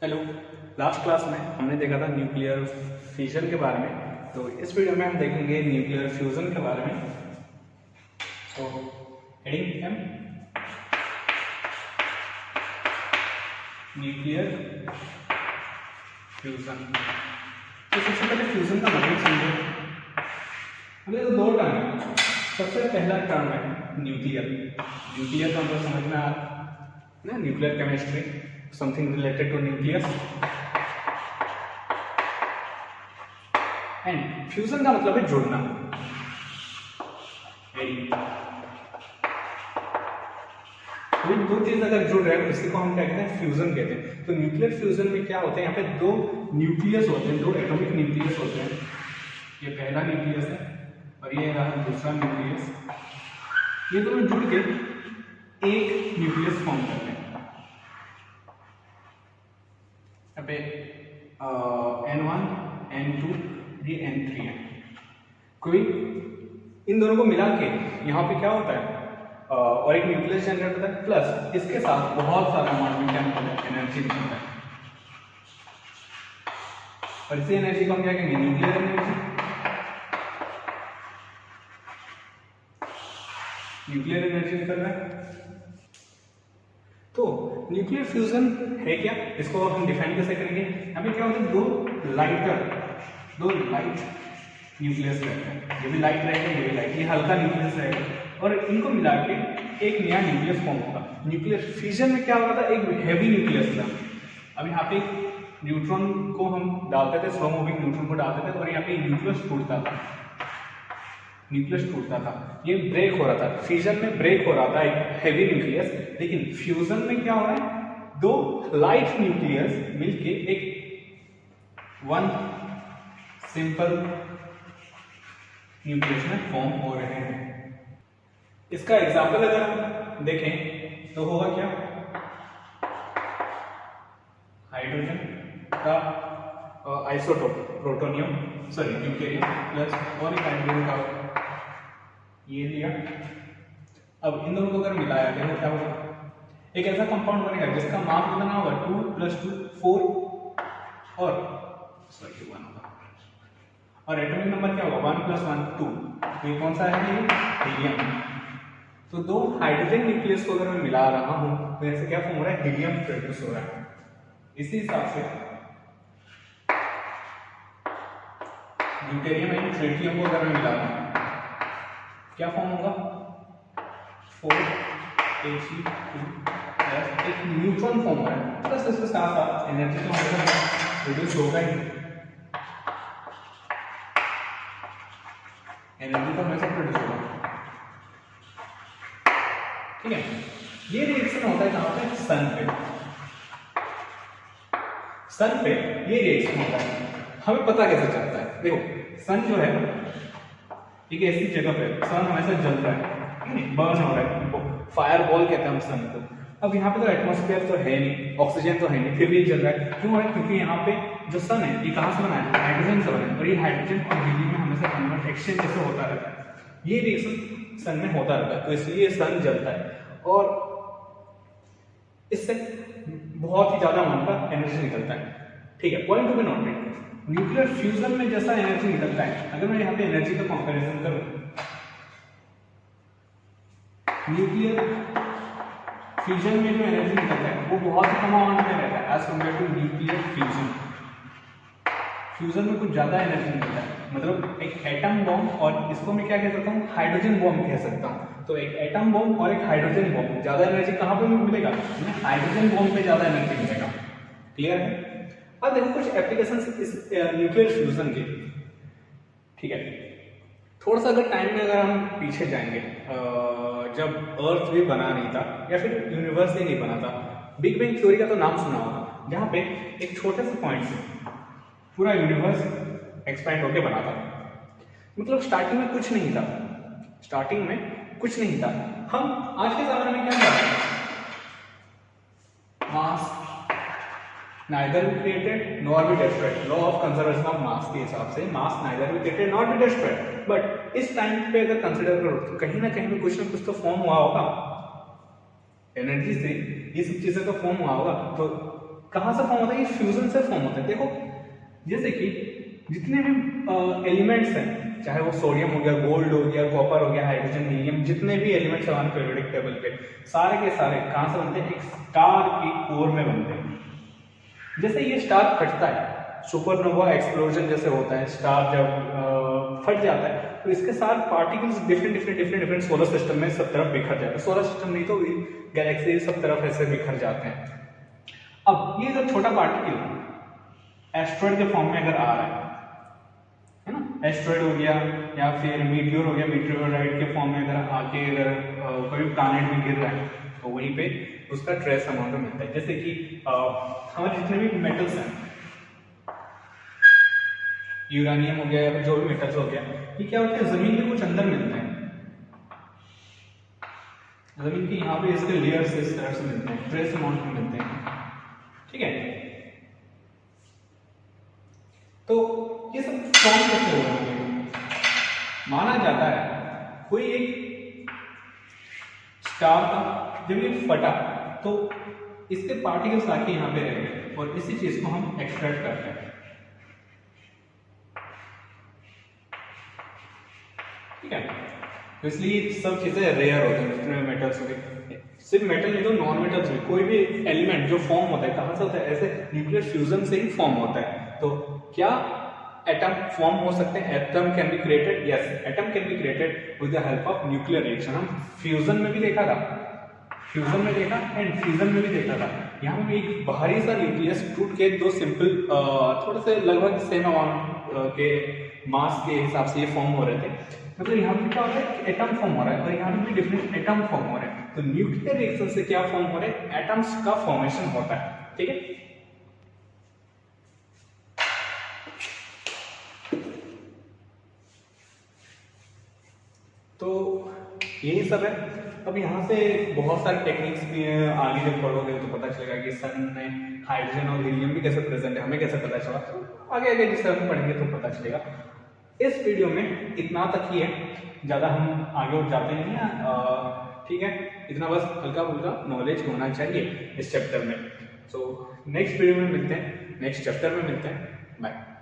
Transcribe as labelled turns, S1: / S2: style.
S1: Hello. Last class में हमने देखा था न्यूक्लियर फिजन के बारे में, तो इस वीडियो में हम देखेंगे न्यूक्लियर फ्यूजन के बारे में। तो हेडिंग एम न्यूक्लियर फ्यूजन। तो सबसे पहले फ्यूजन का मतलब समझो। हमें तो दो टर्म है। सबसे पहला टर्म है न्यूक्लियर। न्यूक्लियर का मतलब समझ में आ ना, nuclear chemistry, something related to nucleus. And fusion का मतलब है जुड़ना। तो दो चीज अगर जुड़ रहे हैं उसी को हम क्या कहते हैं, फ्यूजन कहते हैं। तो न्यूक्लियर फ्यूजन में क्या होता है, यहाँ पे दो न्यूक्लियस होते हैं, दो एटॉमिक न्यूक्लियस होते हैं। ये पहला न्यूक्लियस है और ये रहा दूसरा न्यूक्लियस। ये दोनों जुड़ के एक न्यूक्लियस फॉर्म करते हैं। यहाँ पे N1, N2, ये N3 है। कोई इन दोनों को मिला के यहाँ पे क्या होता है, और एक न्यूक्लियस जनरेट होता है, प्लस इसके साथ बहुत सारा अमाउंट में क्या होता है, एनर्जी निकलता है। और इसी एनर्जी को हम क्या कहेंगे, न्यूक्लियर एनर्जी। न्यूक्लियर एनर्जी निकल रहा है। तो न्यूक्लियर फ्यूजन है क्या, इसको हम डिफाइन कैसे करेंगे। यहाँ पे क्या होता है, दो लाइट न्यूक्लियस रहते हैं। ये भी लाइट रहेगा, ये भी लाइट, ये हल्का न्यूक्लियस रहेगा और इनको मिला के एक नया न्यूक्लियस फॉर्म होगा। न्यूक्लियर फ्यूजन में क्या होता था, एक हैवी न्यूक्लियस था। अब यहाँ पे न्यूट्रॉन को हम डालते थे, स्लो मूविंग न्यूट्रॉन को डालते थे और यहाँ पे न्यूक्लियस टूटता था, ये ब्रेक हो रहा था। फ्यूजन में ब्रेक हो रहा था एक हैवी न्यूक्लियस, लेकिन फ्यूजन में क्या हो रहा है, दो लाइट न्यूक्लियस मिलके एक वन सिंपल न्यूक्लियस में फॉर्म हो रहे हैं। इसका एग्जांपल अगर हम देखें तो होगा क्या, हाइड्रोजन का आइसोटोप प्रोटोनियम ड्यूटेरियम प्लस और एक हाइड्रोजन का ये लिया। अब इन दोनों को अगर मिलाया गया तो क्या होगा, एक ऐसा कंपाउंड बनेगा जिसका मास कितना होगा, 2 + 2 4 और 1 होगा। और एटॉमिक नंबर क्या होगा, 1 + 1 2। तो ये कौन सा है, हीलियम। तो दो हाइड्रोजन न्यूक्लियस को अगर मैं मिला रहा हूं तो ऐसे क्या फॉर्म हो रहा है, हीलियम प्रोड्यूस हो रहा है। इसी हिसाब से ड्यूटेरियम एंड ट्रिटियम को अगर मैं मिला रहा हूं क्या फॉर्म होगा, 4He2 प्लस एक न्यूट्रॉन फॉर्म हो रहा है, प्लस इसके साथ साथ एनर्जी तो हमेशा प्रोड्यूस होगा ही, एनर्जी तो हमेशा प्रोड्यूस होगा। ठीक है, ये रिएक्शन होता है कहां पे, सन पे ये रिएक्शन होता है। हमें पता कैसे चलता है, देखो सन जो है एक ऐसी जगह पे, सन हमेशा जल रहा है, बर्न हो रहा है, फायर बॉल कहते हैं हम सन को। अब यहाँ पे तो एटमॉस्फेयर तो है नहीं, ऑक्सीजन तो है नहीं, फिर भी जल रहा है। क्यों है, क्योंकि यहाँ पे जो सन है ये कहाँ से बना है, हाइड्रोजन से बना है, और ये हाइड्रोजन और हीलियम में हमेशा कन्वर्ट एक्सचेंज जैसे होता रहता है। ये रिएक्शन सन में होता रहता है, तो इसलिए सन जलता है और इससे बहुत ही ज्यादा अमाउंट का एनर्जी निकलता है। ठीक है, point to be noted. Nuclear fusion में जैसा एनर्जी निकलता है, अगर मैं यहाँ पे एनर्जी का कंपैरिजन करूं, न्यूक्लियर फ्यूजन में जो एनर्जी निकलता है वो बहुत ही कम अमाउंट में रहता है as compare to nuclear fusion. Fusion में कुछ ज्यादा एनर्जी निकलता है, मतलब एक एटम बॉम्ब, और इसको मैं क्या कह सकता हूँ, हाइड्रोजन बॉम्ब कह सकता हूँ। तो एक एटम बॉम्ब और एक हाइड्रोजन बॉम्ब, ज्यादा एनर्जी कहाँ पे मिलेगा, हाइड्रोजन बॉम्ब पे ज्यादा एनर्जी मिलेगा। क्लियर है। अब देखो कुछ एप्लीकेशंस इस न्यूक्लियर फ्यूजन के। ठीक है, थोड़ा सा अगर टाइम में अगर हम पीछे जाएंगे, जब अर्थ भी बना नहीं था या फिर यूनिवर्स ही नहीं बना था, बिग बैंग थ्योरी का तो नाम सुना होगा, जहां पे एक छोटे से पॉइंट से पूरा यूनिवर्स एक्सपैंड होकर बना था। मतलब स्टार्टिंग में कुछ नहीं था, हम आज के जमाने में क्या करते हैं, mass neither be created nor be destroyed. Law of conservation of mass के हिसाब से mass neither be created nor be destroyed. But इस टाइम पे अगर कंसीडर करो तो कहीं ना कहीं कुछ ना कुछ तो फॉर्म हुआ होगा, एनर्जी से ये सब चीजें तो फॉर्म हुआ होगा। तो कहाँ से फॉर्म होता है? ये फ्यूजन से फॉर्म होता है। देखो जैसे कि जितने भी एलिमेंट्स हैं, चाहे वो सोडियम हो गया, गोल्ड हो गया, कॉपर हो गया, हाइड्रोजन, हीलियम, जितने भी एलिमेंट्स हमारे पीरियोडिक टेबल पे, सारे के सारे कहाँ से बनते हैं? एक स्टार की कोर में बनते हैं। जैसे ये स्टार फटता है, सुपरनोवा एक्सप्लोजन जैसे होता है, स्टार जब फट जाता है तो इसके सारे पार्टिकल्स डिफरेंट सोलर सिस्टम में सब तरफ बिखर जाते हैं। सोलर सिस्टम नहीं तो गैलेक्सी सब तरफ ऐसे बिखर जाते हैं। अब ये जो छोटा पार्टिकल एस्ट्रॉइड के फॉर्म में अगर आ रहा है ना, एस्ट्रॉइड हो गया या फिर मीटियोर हो गया, मीटियोराइड के फॉर्म में अगर आके अगर कोई प्लैनेट में गिर रहा है तो वहीं पे उसका ट्रेस अमाउंट मिलता है। जैसे कि हमारे जितने भी मेटल्स हैं, यूरेनियम हो गया या फिर जो भी मेटल्स हो गया, ये क्या होता है? जमीन के कुछ अंदर मिलते हैं, जमीन के यहाँ पे इसके लेयर्स इस तरह से मिलते हैं, ट्रेस अमाउंट में मिलते हैं, ठीक है। तो ये सब फॉर्म कैसे हो रहा है? माना जाता है कोई एक स्टार था, जब ये फटा तो इसके पार्टिकल्स आके यहाँ पे रहे और इसी चीज को हम एक्सट्रैक्ट करते हैं, ठीक है। तो इसलिए सब चीजें रेयर होती हैं, जितने मेटल्स हो गए, सिर्फ मेटल नहीं तो नॉन मेटल्स भी, कोई भी एलिमेंट जो फॉर्म होता है कहाँ से होता है? ऐसे न्यूक्लियर फ्यूजन से ही फॉर्म होता है। तो क्या एटम फॉर्म हो सकते हैं? Atom can be created, yes, atom can be created with the help of nuclear reaction. हम फ्यूजन में भी देखा था, फ्यूजन में देखा एंड फ्यूजन में भी देखा था। यहाँ पे एक बाहरी सा न्यूक्लियस टूट के दो सिंपल थोड़े से लगभग सेम अमाउंट के मास के हिसाब से ये फॉर्म हो रहे थे। मतलब यहाँ पे क्या हो रहा है? एटम फॉर्म हो रहा है और यहाँ पे भी डिफरेंट एटम फॉर्म हो रहे हैं। तो न्यूक्लियर रिएक्शन से क्या फॉर्म हो रहा है? एटम्स का फॉर्मेशन होता है, ठीक है। तो यही सब है। अब यहाँ से बहुत सारे टेक्निक्स भी हैं, आगे जब पढ़ोगे तो पता चलेगा कि सन में हाइड्रोजन और हीलियम भी कैसे प्रेजेंट है, हमें कैसे पता चला। तो आगे आगे जिस तरह पढ़ेंगे तो पता चलेगा। इस वीडियो में इतना तक ही है, ज़्यादा हम आगे और जाते नहीं हैं, ठीक है। इतना बस हल्का फुल्का नॉलेज होना चाहिए इस चैप्टर में। सो नेक्स्ट वीडियो में मिलते हैं, नेक्स्ट चैप्टर में मिलते हैं। बाय।